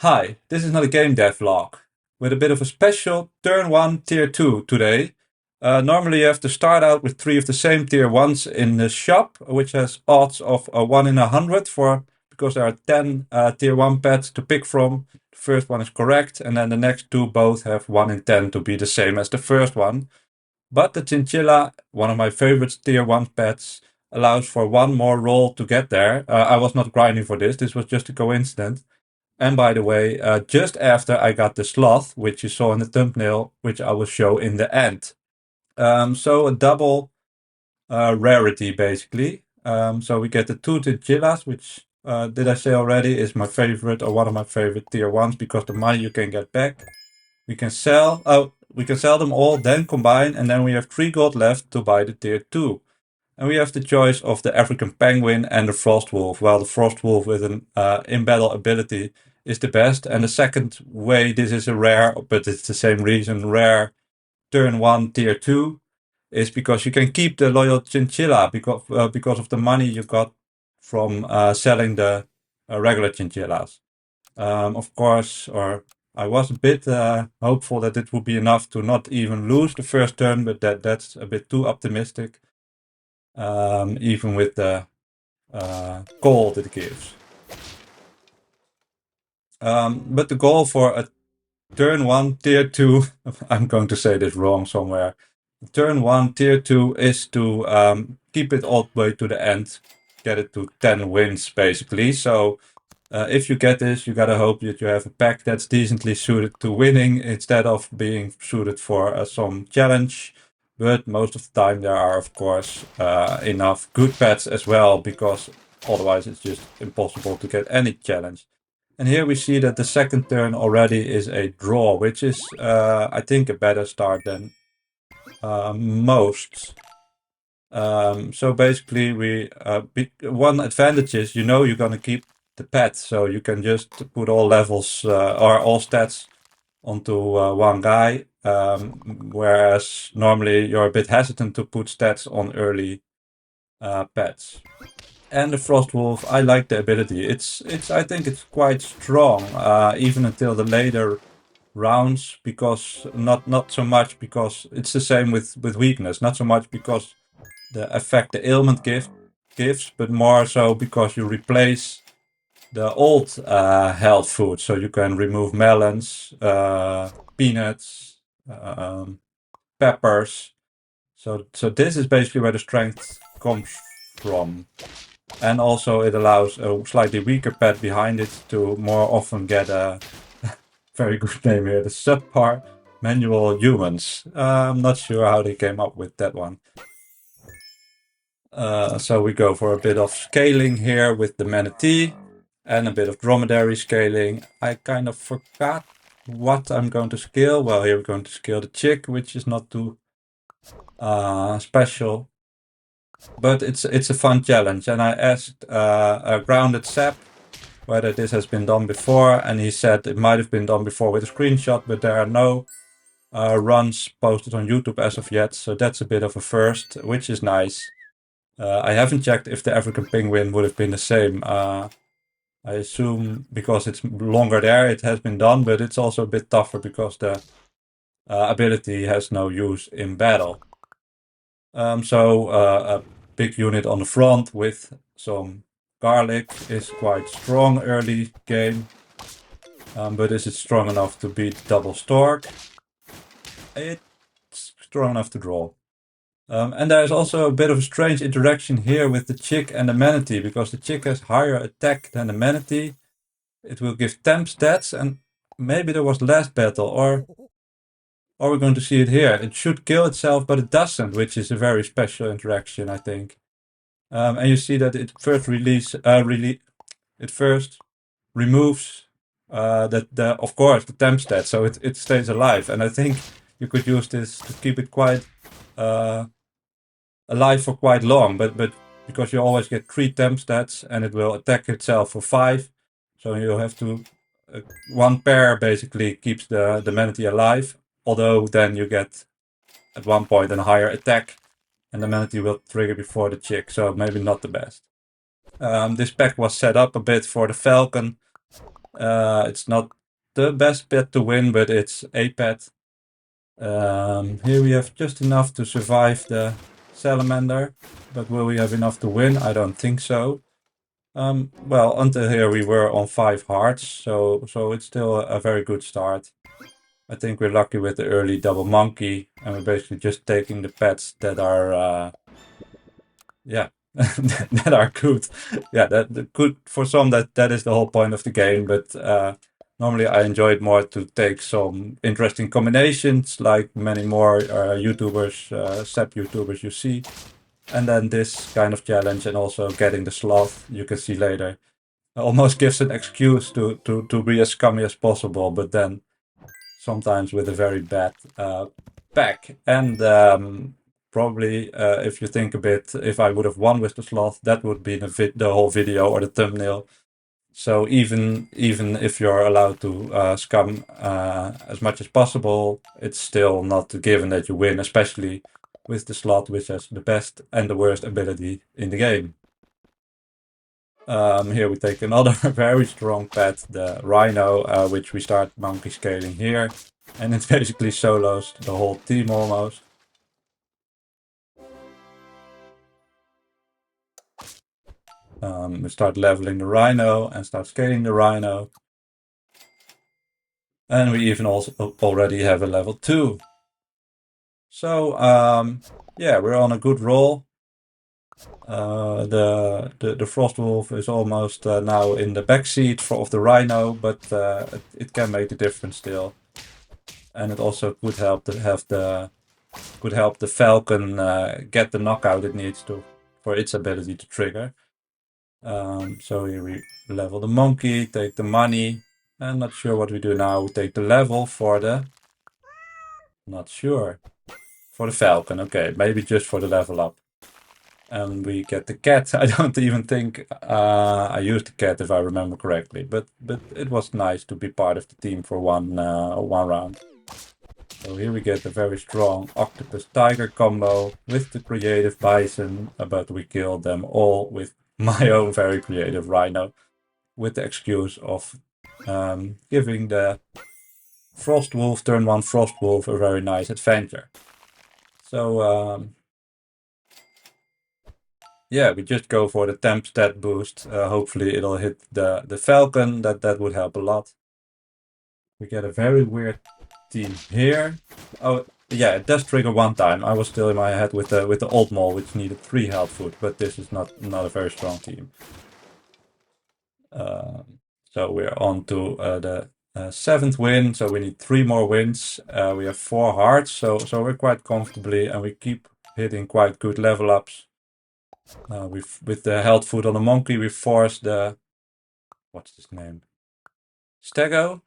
Hi, this is not a game dev vlog, with a bit of a special turn 1 tier 2 today. Normally you have to start out with 3 of the same tier 1s in the shop, which has odds of 1 in 100 because there are 10 tier 1 pets to pick from. The first one is correct, and then the next 2 both have 1 in 10 to be the same as the first one. But the chinchilla, one of my favorite tier 1 pets, allows for one more roll to get there. I was not grinding for this was just a coincidence. And by the way, just after I got the sloth, which you saw in the thumbnail, which I will show in the end. So a double rarity, basically. So we get the 2 chinchillas, which, did I say already, is my favorite, or one of my favorite tier 1s, because the money you can get back. We can sell them all, then combine, and then we have 3 gold left to buy the tier 2. And we have the choice of the African penguin and the frost wolf. Well, the frost wolf with an in-battle ability is the best. And the second way, this is a rare, but it's the same reason, rare turn 1 tier 2, is because you can keep the loyal chinchilla because of the money you got from selling the regular chinchillas. Of course, or I was a bit hopeful that it would be enough to not even lose the first turn, but that's a bit too optimistic. Even with the gold it gives. But the goal for a turn 1 tier 2, I'm going to say this wrong somewhere. Turn 1 tier 2 is to keep it all the way to the end, get it to 10 wins basically. So if you get this, you gotta hope that you have a pack that's decently suited to winning instead of being suited for some challenge. But most of the time there are, of course, enough good pets as well, because otherwise it's just impossible to get any challenge. And here we see that the second turn already is a draw, which is, I think, a better start than most. So basically, one advantage is, you're gonna keep the pet, so you can just put all levels or all stats onto one guy, whereas normally you're a bit hesitant to put stats on early pets. And the frost wolf, I like the ability. I think it's quite strong, even until the later rounds, because not so much because it's the same with weakness, not so much because the effect the ailment gives, but more so because you replace the old health food. So you can remove melons, peanuts, peppers. So this is basically where the strength comes from. And also it allows a slightly weaker pet behind it to more often get a very good name here, the subpar manual humans. I'm not sure how they came up with that one. So we go for a bit of scaling here with the manatee and a bit of dromedary scaling. I kind of forgot what I'm going to scale. Well, here we're going to scale the chick, which is not too special, but it's a fun challenge. And I asked a grounded sap whether this has been done before, and he said it might have been done before with a screenshot, but there are no runs posted on YouTube as of yet, so that's a bit of a first, which is nice. I haven't checked if the African penguin would have been the same. I assume because it's longer there, it has been done, but it's also a bit tougher because the ability has no use in battle. So a big unit on the front with some garlic is quite strong early game. But is it strong enough to beat double stork? It's strong enough to draw. And there's also a bit of a strange interaction here with the chick and the manatee, because the chick has higher attack than the manatee. It will give temp stats, and maybe there was last battle, or we're going to see it here. It should kill itself, but it doesn't, which is a very special interaction, I think. And you see that it first removes of course, the temp stat, so it stays alive. And I think you could use this to keep it quite alive for quite long, but because you always get 3 temp stats and it will attack itself for 5, so you have to one pair basically keeps the manatee alive, although then you get at one point a higher attack and the manatee will trigger before the chick, so maybe not the best. This pack was set up a bit for the falcon, It's not the best pet to win, but it's a pet. Here we have just enough to survive the salamander, but will we have enough to win? I don't think so. Well, until here we were on 5 hearts, so it's still a very good start. I think we're lucky with the early double monkey, and we're basically just taking the pets that are, yeah, that are good. Yeah, that good for some. That is the whole point of the game. But normally I enjoy it more to take some interesting combinations, like many more YouTubers, SAP YouTubers you see. And then this kind of challenge, and also getting the sloth, you can see later, almost gives an excuse to be as scummy as possible, but then sometimes with a very bad pack. And probably, if you think a bit, if I would have won with the sloth, that would be the whole video or the thumbnail. So even if you're allowed to scum as much as possible, it's still not given that you win, especially with the sloth, which has the best and the worst ability in the game. Here we take another very strong pet, the rhino, which we start monkey scaling here. And it basically solos the whole team almost. We start leveling the rhino and start scaling the rhino. And we even also already have a level 2. So yeah, we're on a good roll. The frost wolf is almost now in the backseat of the rhino, but it can make the difference still. And it also could help to have the falcon get the knockout it needs to for its ability to trigger. So here we level the monkey, take the money. I'm not sure what we do now. We take the level for the... Not sure. For the falcon, okay. Maybe just for the level up. And we get the cat. I don't even think I used the cat if I remember correctly. But it was nice to be part of the team for one round. So here we get a very strong octopus tiger combo with the creative bison, but we killed them all with my own very creative rhino, with the excuse of giving the frost wolf, turn 1 frost wolf, a very nice adventure. So yeah, we just go for the temp stat boost. Hopefully it'll hit the falcon. That would help a lot. We get a very weird team here. Oh yeah, it does trigger one time. I was still in my head with the old mole, which needed 3 health food, but this is not a very strong team. So we're on to the 7th win. So we need 3 more wins. We have 4 hearts, so we're quite comfortably, and we keep hitting quite good level ups. With the health food on the monkey, we forced the... What's his name? Stego?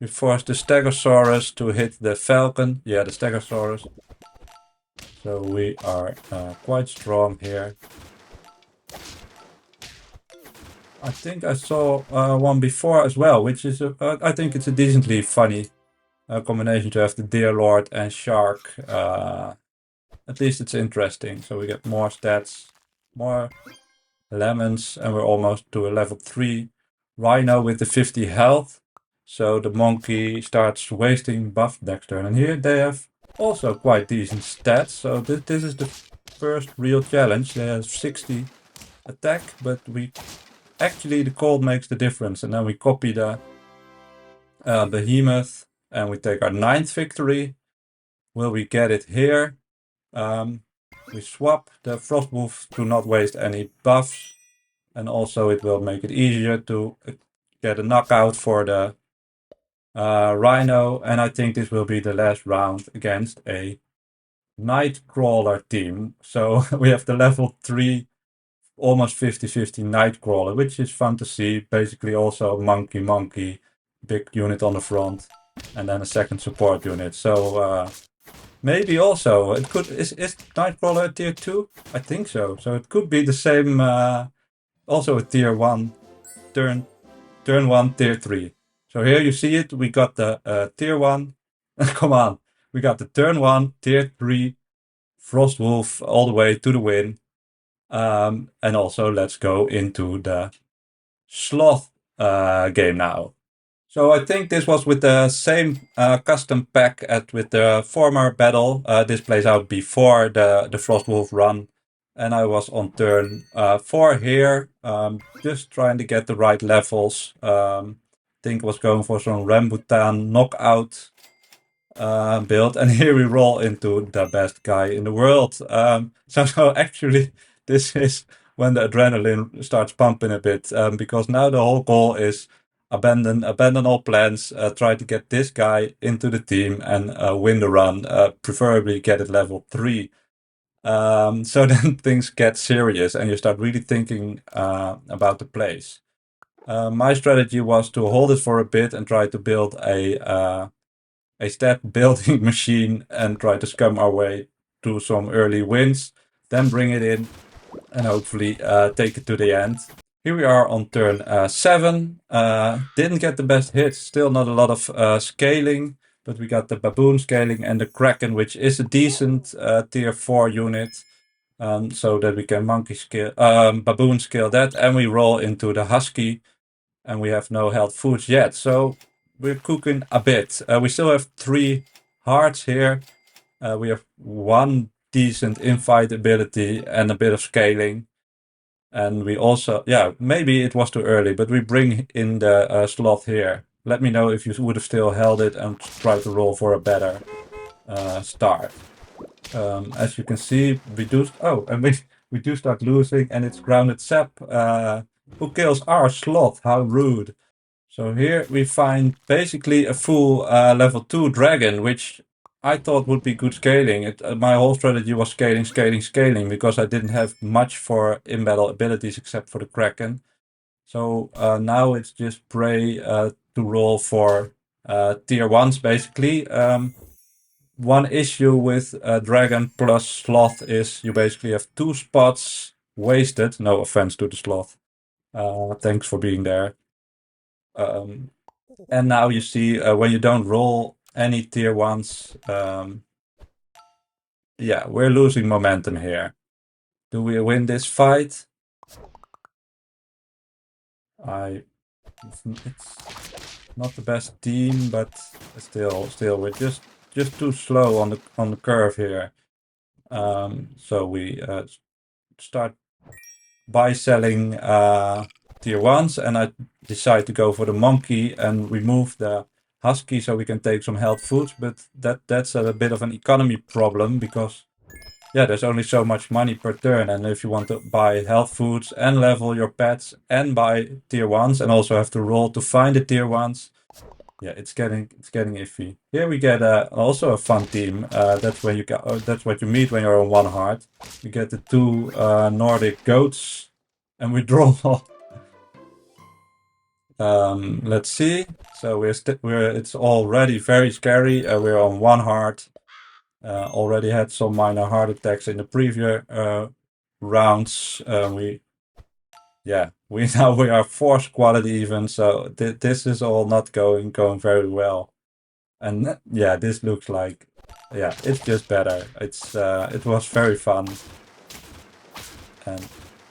We forced the Stegosaurus to hit the falcon. Yeah, the Stegosaurus. So we are quite strong here. I think I saw one before as well, which is, I think it's a decently funny combination to have the Deer Lord and Shark. At least it's interesting. So we get more stats, more lemons, and we're almost to a level 3 rhino with the 50 health. So the monkey starts wasting buff next turn. And here they have also quite decent stats. So this is the first real challenge. They have 60 attack, but actually the cold makes the difference. And then we copy the behemoth and we take our 9th victory. Will we get it here? We swap the frost wolf to not waste any buffs. And also it will make it easier to get a knockout for the rhino. And I think this will be the last round against a Nightcrawler team. So we have the level 3, almost 50-50 Nightcrawler, which is fun to see. Basically also monkey, big unit on the front, and then a second support unit. So maybe also it could... Is Nightcrawler a tier 2? I think so. So it could be the same... also a tier 1, turn 1, tier 3. So here you see it, we got the tier 1, come on, we got the turn 1, tier 3, Frost Wolf all the way to the win. And also let's go into the sloth game now. So I think this was with the same custom pack as with the former battle. This plays out before the Frostwolf run. And I was on turn 4 here, just trying to get the right levels. Think was going for some Rambutan knockout build. And here we roll into the best guy in the world. So actually, this is when the adrenaline starts pumping a bit, because now the whole goal is abandon all plans, try to get this guy into the team and win the run, preferably get it level 3. So then things get serious and you start really thinking about the plays. My strategy was to hold it for a bit and try to build a stat building machine and try to scum our way to some early wins, then bring it in and hopefully take it to the end. Here we are on turn 7. Didn't get the best hits, still not a lot of scaling, but we got the baboon scaling and the kraken, which is a decent tier 4 unit, so that we can monkey scale, baboon scale that, and we roll into the husky, and we have no health foods yet, so we're cooking a bit. We still have 3 hearts here. We have 1 decent infight ability and a bit of scaling. And we also, yeah, maybe it was too early, but we bring in the sloth here. Let me know if you would have still held it and tried to roll for a better start. As you can see, we do, oh, and we do start losing, and it's grounded sap, who kills our sloth. How rude. So here we find basically a full level 2 dragon, which I thought would be good scaling. My whole strategy was scaling, scaling, scaling, because I didn't have much for in-battle abilities except for the Kraken. So now it's just pray to roll for tier 1s, basically. One issue with Dragon plus Sloth is you basically have 2 spots wasted. No offense to the Sloth. Thanks for being there. And now you see when you don't roll any tier 1s, yeah, we're losing momentum here. Do we win this fight? It's not the best team, but still, we're just too slow on the curve here. So we start buy selling tier 1s, and I decide to go for the monkey and remove the husky so we can take some health foods, but that's a bit of an economy problem because, yeah, there's only so much money per turn, and if you want to buy health foods and level your pets and buy tier 1s and also have to roll to find the tier 1s, yeah, it's getting iffy. Here we get also a fun team. That's when you that's what you meet when you're on 1 heart. You get the 2 Nordic goats, and we draw. Let's see. So it's already very scary. We're on 1 heart. Already had some minor heart attacks in the previous rounds. We now we are 4 squad even. So this is all not going very well. And yeah, this looks like, yeah, it's just better. It was very fun. And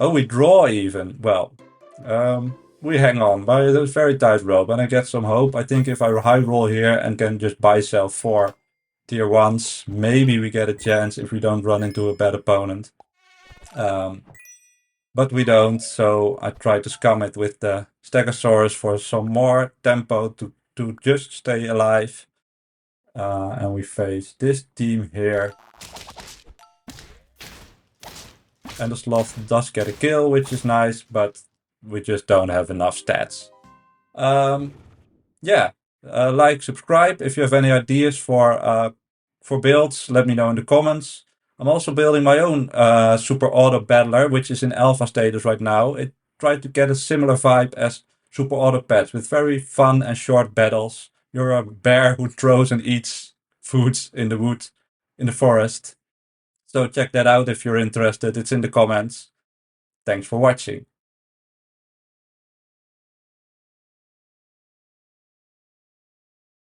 oh, we draw even. Well, we hang on by a very tight rope, and I get some hope. I think if I high roll here and can just buy sell 4 tier 1s, maybe we get a chance if we don't run into a bad opponent. But we don't, so I try to scum it with the Stegosaurus for some more tempo to just stay alive. And we face this team here. And the sloth does get a kill, which is nice, but we just don't have enough stats. Yeah, like, subscribe. If you have any ideas for builds, let me know in the comments. I'm also building my own Super Auto Battler, which is in alpha status right now. It tried to get a similar vibe as Super Auto Pets, with very fun and short battles. You're a bear who throws and eats foods in the wood, in the forest. So check that out if you're interested. It's in the comments. Thanks for watching.